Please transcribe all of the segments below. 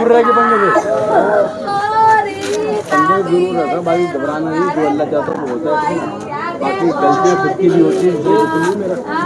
दूर रह के पंगे दे जरूर रहता भाई, घबराना नहीं, जो अल्लाह चाहता है वो होता है। बाकी गलतियाँ खुद की भी होती है।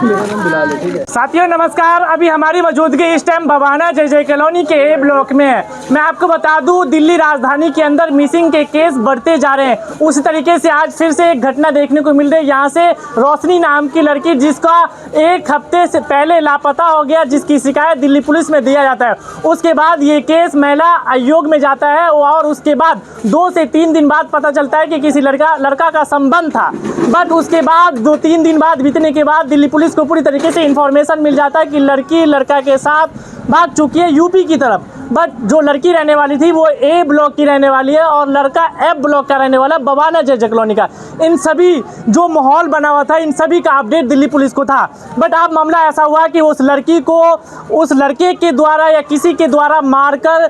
मेरा नाम बिलाल है, ठीक है। साथियों नमस्कार, अभी हमारी मौजूदगी इस टाइम भवाना जय कॉलोनी के ए ब्लॉक में है। मैं आपको बता दूं, दिल्ली राजधानी के अंदर मिसिंग के केस बढ़ते जा रहे हैं। उसी तरीके से आज फिर से एक घटना देखने को मिल रही है। यहाँ से रोशनी नाम की लड़की, जिसका एक हफ्ते से पहले लापता हो गया, जिसकी शिकायत दिल्ली पुलिस में दिया जाता है। उसके बाद ये केस महिला आयोग में जाता है और उसके बाद 2 से 3 दिन बाद पता चलता है कि किसी लड़का का संबंध था। बट उसके बाद 2-3 दिन बाद बीतने के बाद दिल्ली पुलिस को पूरी तरीके से इन्फॉर्मेशन मिल जाता है कि लड़की लड़का के साथ भाग चुकी है यूपी की तरफ। बट जो लड़की रहने वाली थी वो ए ब्लॉक की रहने वाली है और लड़का एफ ब्लॉक का रहने वाला भवाना जय कॉलोनी का। इन सभी जो माहौल बना हुआ था, इन सभी का अपडेट दिल्ली पुलिस को था। बट अब मामला ऐसा हुआ कि उस लड़की को उस लड़के के द्वारा या किसी के द्वारा मारकर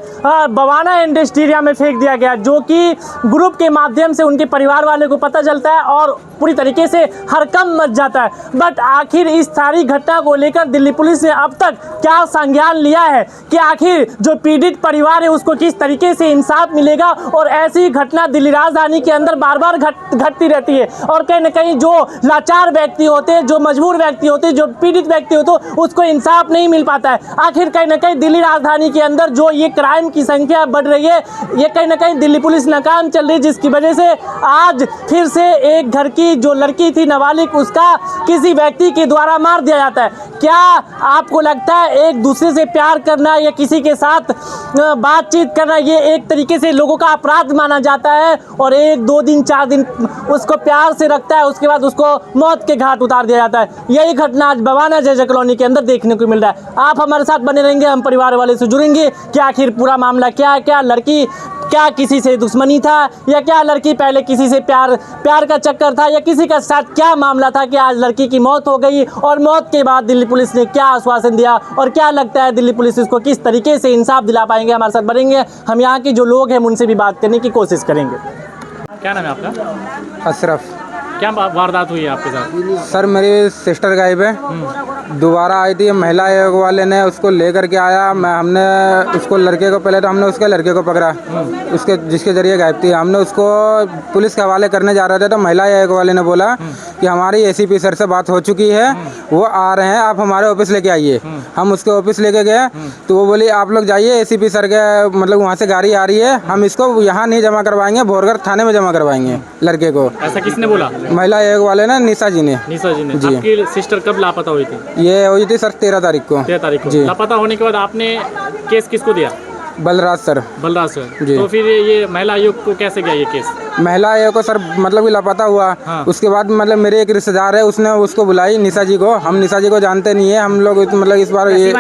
भवाना इंडस्ट्रिया में फेंक दिया गया, जो कि ग्रुप के माध्यम से उनके परिवार वाले को पता चलता है और पूरी तरीके से हड़कंप मच जाता है। बट आखिर इस सारी घटना को लेकर दिल्ली पुलिस ने अब तक क्या संज्ञान लिया है कि आखिर जो पीड़ित परिवार है उसको किस तरीके से इंसाफ मिलेगा। और ऐसी घटना दिल्ली राजधानी के अंदर बार बार घटती रहती है और कहीं ना कहीं जो लाचार व्यक्ति होते हैं, जो मजबूर व्यक्ति होते हैं, जो पीड़ित व्यक्ति होते हैं, उसको इंसाफ नहीं मिल पाता है। आखिर कहीं ना कहीं दिल्ली राजधानी के अंदर जो ये क्राइम की संख्या बढ़ रही है, ये कहीं ना कहीं दिल्ली पुलिस नाकाम चल रही है, जिसकी वजह से आज फिर से एक घर की जो लड़की थी नाबालिग, उसका किसी व्यक्ति के द्वारा मार दिया जाता है। क्या आपको लगता है एक दूसरे से प्यार करना या किसी के साथ बातचीत करना ये एक तरीके से लोगों का अपराध माना जाता है और 1-2 दिन 4 दिन उसको प्यार से रखता है, उसके बाद उसको मौत के घाट उतार दिया जाता है? यही घटना आज भवाना जय कॉलोनी के अंदर देखने को मिल रहा है। आप हमारे साथ बने रहेंगे, हम परिवार वाले से जुड़ेंगे कि आखिर पूरा मामला क्या है, क्या लड़की क्या किसी से दुश्मनी था या क्या लड़की पहले किसी से प्यार का चक्कर था या किसी के साथ क्या मामला था कि आज लड़की की मौत हो गई। और मौत के बाद दिल्ली पुलिस ने क्या आश्वासन दिया और क्या लगता है दिल्ली पुलिस इसको किस तरीके से इंसाफ दिला पाएंगे? हमारे साथ बढ़ेंगे, हम यहाँ के जो लोग हैं उनसे भी बात करने की कोशिश करेंगे। क्या नाम है आपका? अशरफ। क्या वारदात हुई है आपके साथ? सर मेरी सिस्टर गायब है, दोबारा आई थी, महिला आयोग वाले ने उसको लेकर के आया। हमने उसको लड़के को पहले तो हमने उसके लड़के को पकड़ा, उसके जिसके ज़रिए गायब थी। हमने उसको पुलिस के हवाले करने जा रहे थे तो महिला आयोग वाले ने बोला कि हमारी एसीपी सर से बात हो चुकी है, वो आ रहे हैं, आप हमारे ऑफिस लेके आइए। हम उसके ऑफिस लेके गए तो वो बोली आप लोग जाइए, एसीपी सर के मतलब वहाँ से गाड़ी आ रही है, हम इसको यहाँ नहीं जमा करवाएंगे, भोरगढ़ थाने में जमा करवाएंगे लड़के को। ऐसा किसने बोला? महिला आयोग वाले ने, निशा जी ने। निशा जी ने। जी। आपकी सिस्टर कब लापता हुई थी? ये हुई थी सर 13 तारीख को। 13 तारीख को जी। लापता होने के बाद आपने केस किसको दिया? बलराज सर। बलराज सर जी। तो फिर ये महिला आयोग को कैसे गया ये केस? महिला आयोग को सर मतलब कि लापता हुआ। हाँ। उसके बाद मतलब मेरे एक रिश्तेदार है, उसने उसको बुलाई निशा जी को। हम निशा जी को जानते नहीं है, हम लोग मतलब इस बार ये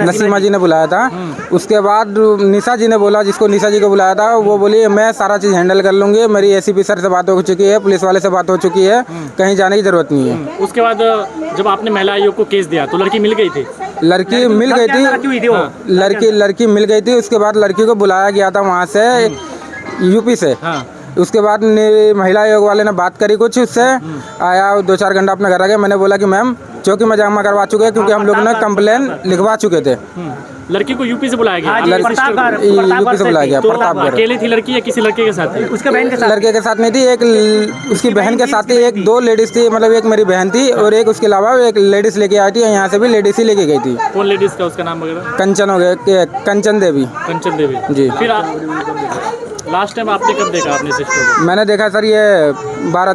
नसीमा जी ने बुलाया था। उसके बाद निशा जी ने बोला, जिसको निशा जी को बुलाया था वो बोली मैं सारा चीज़ हैंडल कर लूँगी, मेरी एसीपी सर से बात हो चुकी है, पुलिस वाले से बात हो चुकी है, कहीं जाने की ज़रूरत नहीं है। उसके बाद जब आपने महिला आयोग को केस दिया तो लड़की मिल गई थी? लड़की मिल गई थी, लड़की मिल गई थी। उसके बाद लड़की को बुलाया गया था वहाँ से यूपी से। हाँ। उसके बाद महिला आयोग वाले ने बात करी कुछ उससे, आया 2-4 घंटा अपने घर आ गया। मैंने बोला कि मैम चौकी में जमा करवा चुके हैं क्योंकि हम लोग ने कंप्लेन लिखवा चुके थे। लड़की को यूपी से बुलाया गया? यूपी से बुलाया गया। तो प्रतापगढ़। अकेली थी लड़की या किसी लड़के के साथ थी? उसके बहन के साथ। लड़के के साथ नहीं थी, एक उसकी बहन के साथ थी, एक 2 लेडीज थी, मतलब एक मेरी बहन थी और एक उसके अलावा एक लेडीज लेके आई थी। यहाँ से भी लेडीज ही लेके गई थी। कौन लेडीज का उसका नाम वगैरह? कंचन हो गया, कंचन देवी। कंचन देवी जी। फिर लास्ट टाइम आपने कब देखा अपने सिस्टर को? मैंने देखा सर ये 16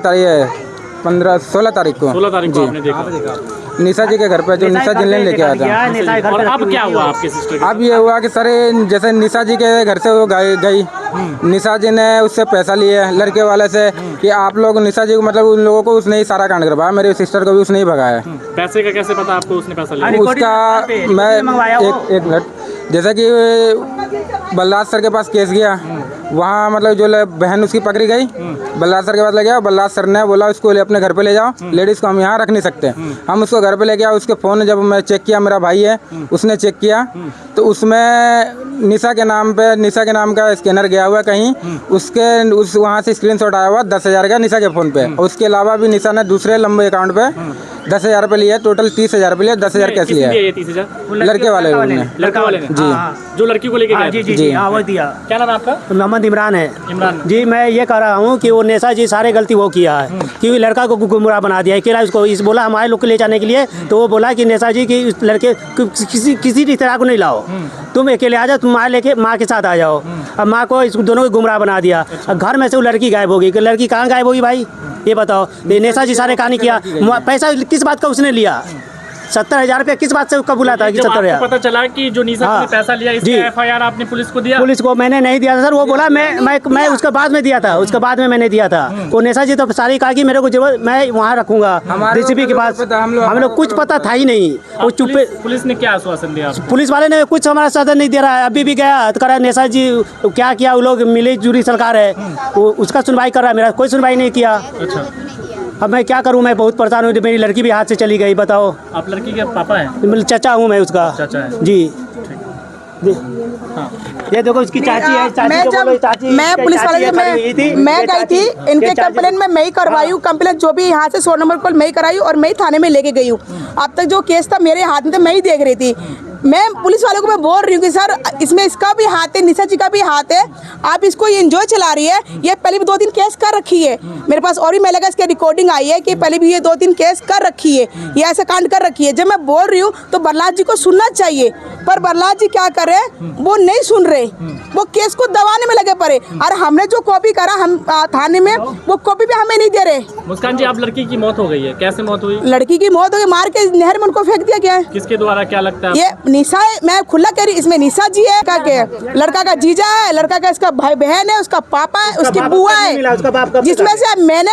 तारीख को। 16 तारीख को आपने देखा? निशा जी के घर पे, जो निशा जी ने लेके आया था। और अब क्या हुआ आपके सिस्टर को? अब ये हुआ कि सर जैसे निशा जी के घर से वो गई, निशा जी ने उससे पैसा लिए लड़के वाले से कि आप लोग निशा जी को मतलब उन लोगों को उसने ही सारा कांड करवाया, मेरे सिस्टर को भी उसने ही भगाया। पैसे का कैसे पता आपको उसने पैसा लिया? उसका मैं एक मिनट, जैसे कि बलराज सर के पास केस गया, वहाँ मतलब जो बहन उसकी पकड़ी गई, बलराज सर के पास ले गया। बलराज सर ने बोला उसको अपने घर पे ले जाओ, लेडीज़ को हम यहाँ रख नहीं सकते। हम उसको घर पे ले गया। उसके फ़ोन जब मैं चेक किया, मेरा भाई है उसने चेक किया तो उसमें निशा के नाम का स्कैनर गया हुआ कहीं, वहाँ से स्क्रीनशॉट आया हुआ 10,000 का निशा के फ़ोन पे। उसके अलावा भी निशा ने दूसरे लंबे अकाउंट पे 10,000 रुपये लिया, टोटल 30,000 रुपये लिया, 10,000 कैश लिया है। ये 30,000 लड़के वाले ने। लड़का वाले ने जी जो लड़की को लेके गए थे। जी हाँ वो दिया। क्या नाम है आपका? मोहम्मद इमरान है। इमरान जी मैं ये कह रहा हूँ कि वो नेसा जी सारे गलती वो किया है कि लड़का को गुमराह बना दिया अकेला उसको इस बोला हमारे लोग को ले जाने के लिए, तो वो बोला कि नेसा जी कि उस लड़के किसी रिश्तेदार को नहीं लाओ, तुम अकेले आ जाओ, तुम माँ के साथ आ जाओ। अब माँ को इस दोनों को गुमराह बना दिया। अब घर में से वो लड़की गायब होगी, लड़की कहाँ गायब होगी भाई ये बताओ। नेसा जी सारे कहानी किया, पैसा किस बात का उसने लिया, 70,000 रुपये किस बात से उसका बुला था कि 70,000। पता चला कि जो निशा ने पैसा लिया इसका FIR आपने पुलिस को दिया? पुलिस को मैंने नहीं दिया था सर, वो बोला मैं उसके बाद में दिया था, उसके बाद में मैंने दिया था। वो नेसा जी तो सारी कहा कि मेरे को जरूरत मैं वहाँ रखूंगा DCP के पास, हम लोग कुछ पता था ही नहीं। वो चुप्पे पुलिस ने क्या आश्वासन दिया? पुलिस वाले ने कुछ हमारा साधन नहीं दे रहा है। अभी भी गया तो करा नेसा जी क्या किया, वो लोग मिली जुली सरकार है, वो उसका सुनवाई कर रहा है, मेरा कोई सुनवाई नहीं किया। अच्छा अब मैं क्या करूं, मैं बहुत परेशान हूँ, मेरी लड़की भी हाथ से चली गई। बताओ आप लड़की के पापा हैं? चाचा हूँ मैं उसका। चाचा है जी ये देखो इसकी चाची है। मैं पुलिस वाले मैं गई थी इनके कंप्लेन में मैं ही करवाई हूँ। कंप्लेन जो भी यहाँ से 100 नंबर कॉल मैं ही कराई और मैं ही थाने में लेके गई हूँ। अब तक जो केस था मेरे हाथ में था, मैं ही देख रही थी। मैं पुलिस वालों को मैं बोल रही हूँ कि सर इसमें इसका भी हाथ है, निशा जी का भी हाथ है, आप इसको ये एंजॉय चला रही है। ये पहले भी 2-3 केस कर रखी है, मेरे पास और भी महिला का इसकी रिकॉर्डिंग आई है कि पहले भी ये 2-3 केस कर रखी है, ये ऐसा कांड कर रखी है। जब मैं बोल रही हूँ तो बरलाज जी को सुनना चाहिए, पर बरलाज जी क्या करे, वो नहीं सुन रहे, वो केस को दबाने में लगे पड़े। और हमने जो कॉपी करा हम थाने में, वो कॉपी भी हमें नहीं दे रहे। मुस्कान जी आप लड़की की मौत हो गई है, कैसे मौत हुई? लड़की की मौत हो गई, मार के नहर में उनको फेंक दिया गया है। किसके द्वारा, क्या लगता है? ये निशा है, मैं खुला कह रही, इसमें निशा जी है के लड़का का जीजा है, लड़का का इसका भाई बहन है, उसका पापा है, उसकी बुआ है, जिसमें से मैंने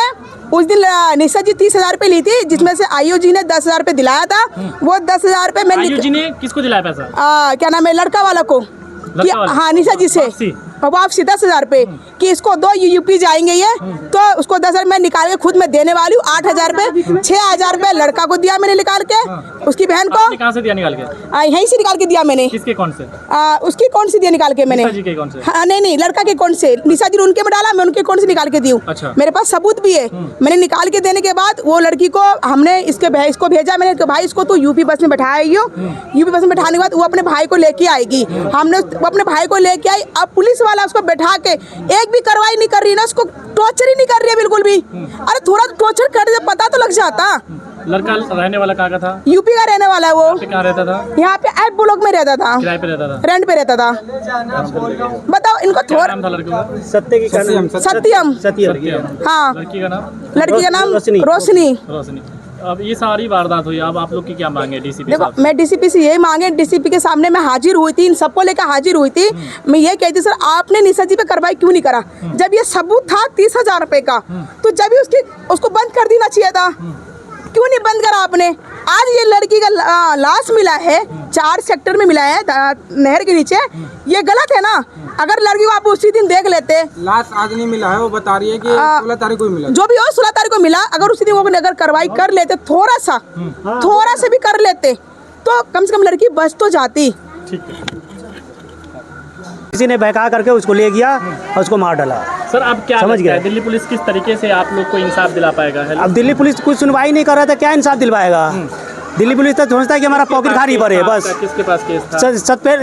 उस दिन निशा जी 30,000 रुपए ली थी, जिसमें से आयु जी ने 10,000 रुपए दिलाया था। वो 10,000 रुपए मैंने आयु जी ने किसको दिलाया पैसा? क्या नाम है लड़का वाला को, हाँ निशा जी से वापसी 10,000 रुपए कि इसको 2 यूपी जाएंगे ये, तो उसको 10,000 मैं निकाल के खुद मैं देने वाली हूँ। 8,000 रुपए 6,000 रुपए लड़का को दिया मैंने निकाल के, उसकी बहन को। कहाँ से दिया निकाल के? यहीं से निकाल के दिया मैंने। किसके कौन से? उसकी कौन सी दिया निकाल के मैंने? निशा जी के कौन से? हाँ नहीं लड़का के कौन से, निशा जी ने उनके में डाला, मैं उनके कौन से निकाल के दी हूँ। अच्छा। मेरे पास सबूत भी है। मैंने निकाल के देने के बाद वो लड़की को हमने इसको भेजा, मैंने भाई इसको तू यूपी बस में बैठाइयो, यूपी बस में बैठाने के बाद वो अपने भाई को लेके आएगी। हमने अपने भाई को लेके आई। अब पुलिस वाला उसको बैठा के एक भी कार्रवाई नहीं कर रही ना, उसको टॉर्चर ही नहीं कर रही है बिल्कुल भी। अरे थोड़ा टॉर्चर कर दे, पता तो लग जाता। लड़का रहने वाला कहाँ का था? यूपी का रहने वाला है वो। कहाँ रहता था? यहाँ पे एफ ब्लॉक में रहता था, किराए पे रहता था, रेंट पे रहता था। बताओ इनको क्या नाम था लड़के का? सत्यम। हाँ लड़की का नाम? लड़की का नाम रोशनी। अब ये सारी वारदात हुई, अब आप लोग की क्या मांगे DCP? देखो मैं DCP से यही मांगे, DCP के सामने मैं हाजिर हुई थी, इन सबको लेकर हाजिर हुई थी। मैं ये कहती सर आपने निशा जी पे कार्रवाई क्यों नहीं करा? जब ये सबूत था 30,000 रुपए का, तो जब ही उसको बंद कर देना चाहिए था, क्यों नहीं बंद करा आपने? आज ये लड़की का लाश मिला है, 4 सेक्टर में मिला है नहर के नीचे, ये गलत है ना? अगर लड़की को आप उसी दिन देख लेते। लाश आज नहीं मिला है, वो बता रही है कि 16 तारीख को मिला, जो भी हो 16 तारीख को मिला। अगर उसी दिन वो अगर कार्रवाई कर लेते, थोड़ा सा भी कर लेते, तो कम से कम लड़की बच तो जाती। किसी ने बहका करके उसको ले गया और उसको मार डाला। सर अब क्या समझ गया, दिल्ली पुलिस किस तरीके से आप लोग को इंसाफ दिला पाएगा? अब दिल्ली पुलिस कुछ सुनवाई नहीं कर रहा था, क्या इंसाफ दिलवाएगा? दिल्ली पुलिस तो समझता है कि हमारा पॉकेट खाली पर है बस। किसके पास केस था?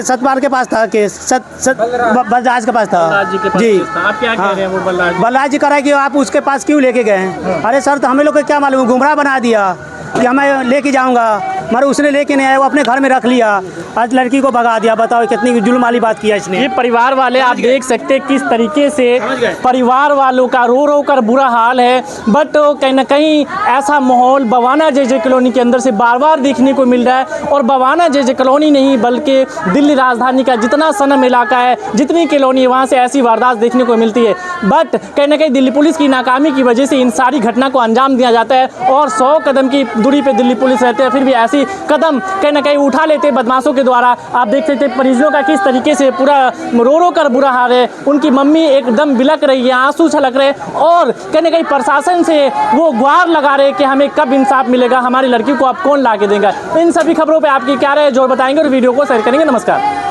सतपाल के पास था केस, बलराज के पास था। जी आप क्या कह रहे हैं? वो बलराज जी कह रहा है कि आप उसके पास क्यों लेके गए? अरे सर तो हमें लोग को क्या मालूम, गुमराह बना दिया कि हमें लेके जाऊंगा, मगर उसने लेके नहीं आया, वो अपने घर में रख लिया, आज लड़की को भगा दिया। बताओ कितनी जुल्म वाली बात किया इसने। ये परिवार वाले आप देख सकते हैं किस तरीके से परिवार वालों का रो कर बुरा हाल है। बट कहीं ना कहीं ऐसा माहौल बवाना JJ कॉलोनी के अंदर से बार बार देखने को मिल रहा है। और बवाना JJ कॉलोनी नहीं बल्कि दिल्ली राजधानी का जितना सनम इलाका है, जितनी कॉलोनी है, वहाँ से ऐसी वारदात देखने को मिलती है। बट कहीं ना कहीं दिल्ली पुलिस की नाकामी की वजह से इन सारी घटना को अंजाम दिया जाता है। और 100 कदम की दूरी पे दिल्ली पुलिस रहते हैं, फिर भी ऐसी कदम कहीं ना कहीं उठा लेते बदमाशों के द्वारा। आप देख सकते हैं परिजनों का किस तरीके से पूरा रो कर बुरा हाल है। उनकी मम्मी एकदम बिलक रही है, आंसू छलक रहे, और कहीं ना कहीं प्रशासन से वो गुहार लगा रहे कि हमें कब इंसाफ मिलेगा, हमारी लड़की को अब कौन ला के देगा। इन सभी खबरों पर आपकी क्या राय है जो बताएंगे और वीडियो को शेयर करेंगे। नमस्कार।